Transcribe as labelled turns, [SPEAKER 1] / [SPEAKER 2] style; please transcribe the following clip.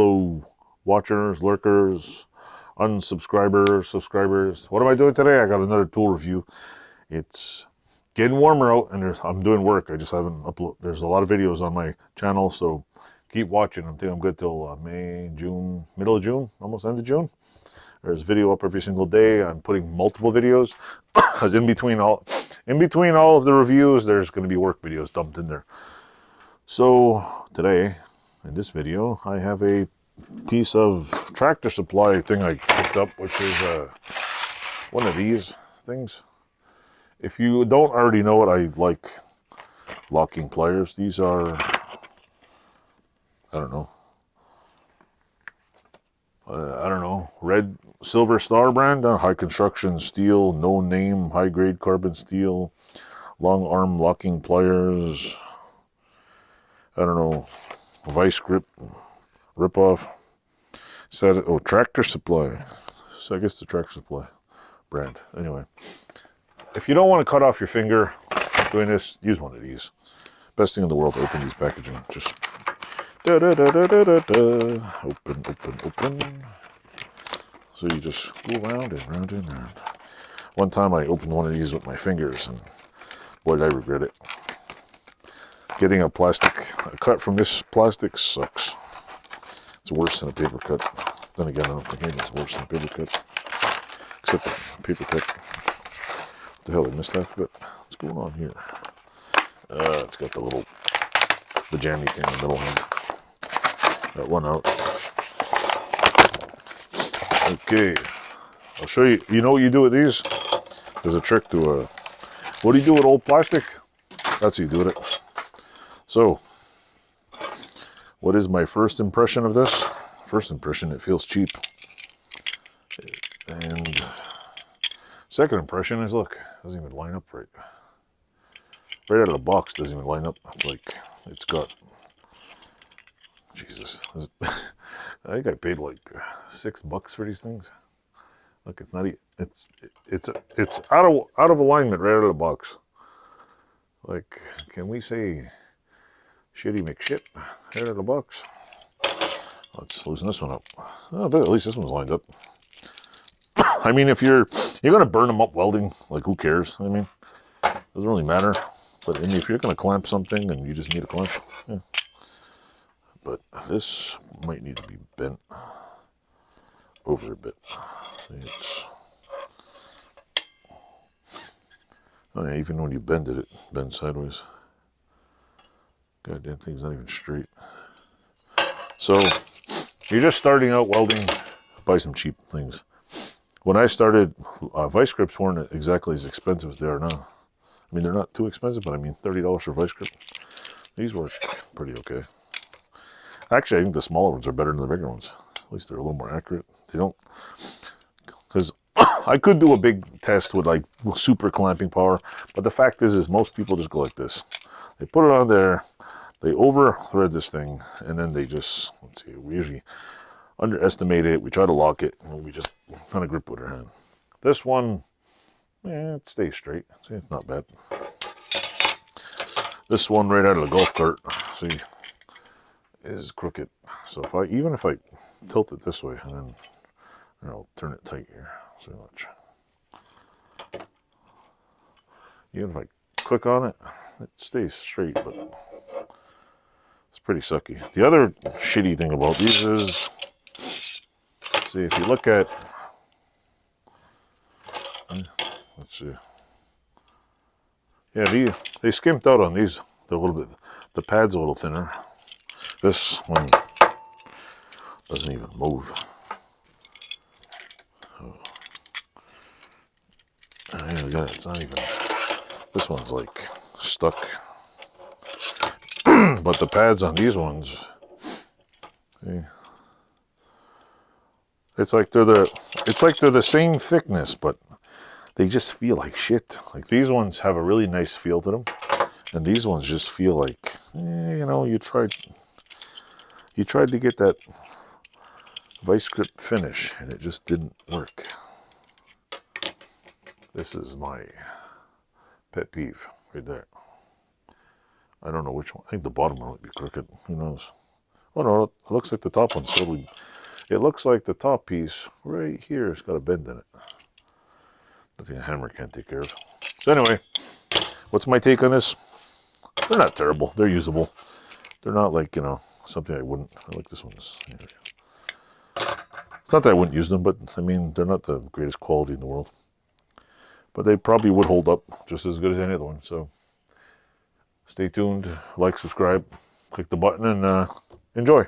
[SPEAKER 1] Hello, watchers, lurkers, unsubscribers, subscribers. What am I doing today? I got another tool review. It's getting warmer out, and I'm doing work. I just haven't uploaded. There's a lot of videos on my channel, so keep watching. I think I'm good till May, June, middle of June, almost end of June. There's video up every single day. I'm putting multiple videos because in between all of the reviews, there's going to be work videos dumped in there. So today, in this video, I have a piece of tractor supply thing I picked up, which is one of these things. If you don't already know it, I like locking pliers. These are, I don't know, red Silver Star brand, high construction steel, no name, high grade carbon steel, long arm locking pliers. I don't know, vice grip ripoff. Tractor Supply. So I guess the Tractor Supply brand. Anyway, if you don't want to cut off your finger doing this, use one of these. Best thing in the world to open these packaging. Just open. So you just go round and round and round. One time I opened one of these with my fingers, and boy, did I regret it. Getting a cut from this plastic sucks. It's worse than a paper cut. Then again, I don't think anything's worse than a paper cut. Except a paper cut. What the hell, I missed half of it. What's going on here? It's got the jammy thing in the middle here. That one out. Okay. I'll show you. You know what you do with these? There's a trick to what do you do with old plastic? That's what you do with it. So, what is my first impression of this? First impression, it feels cheap. And second impression is, look, it doesn't even line up right. Right out of the box, doesn't even line up. It's like, it's got, Jesus. I think I paid like $6 for these things. Look, it's not, it's out of alignment right out of the box. Like, can we say shitty McShit right out of the box? Let's loosen this one up. Oh, at least this one's lined up. I mean, if you're gonna burn them up welding, like, who cares? I mean, doesn't really matter. But if you're gonna clamp something and you just need a clamp, yeah. But this might need to be bent over a bit. Oh yeah, even when you bend it, it bends sideways. Goddamn thing's not even straight. So, you're just starting out welding, buy some cheap things. When I started, vice grips weren't exactly as expensive as they are now. I mean, they're not too expensive, but I mean, $30 for a vice grip. These work pretty okay. Actually, I think the smaller ones are better than the bigger ones. At least they're a little more accurate. They don't, because I could do a big test with like super clamping power, but the fact is most people just go like this. They put it on there, they over thread this thing, and then they just, let's see, we usually underestimate it, we try to lock it, and we just kind of grip with our hand. This one, it stays straight. See, it's not bad. This one right out of the golf cart, see, is crooked. So even if I tilt it this way, and then I'll turn it tight here. So much. Even if I click on it, it stays straight, but it's pretty sucky. The other shitty thing about these is, see, if you look at, let's see, yeah, they skimped out on these. They're a little bit, the pad's a little thinner. This one doesn't even move. Oh. Yeah, it's not even, this one's like stuck. But the pads on these ones, see, it's like they're the same thickness, but they just feel like shit. Like, these ones have a really nice feel to them, and these ones just feel like, you know, you tried to get that vice grip finish, and it just didn't work. This is my pet peeve right there. I don't know which one. I think the bottom one might be crooked. Who knows? Oh no, it looks like the top one's totally... It looks like the top piece right here has got a bend in it. Nothing a hammer can't take care of. So anyway, what's my take on this? They're not terrible. They're usable. They're not like, you know, something I wouldn't... I like this one. It's not that I wouldn't use them, but I mean, they're not the greatest quality in the world. But they probably would hold up just as good as any other one. So stay tuned, like, subscribe, click the button, and enjoy.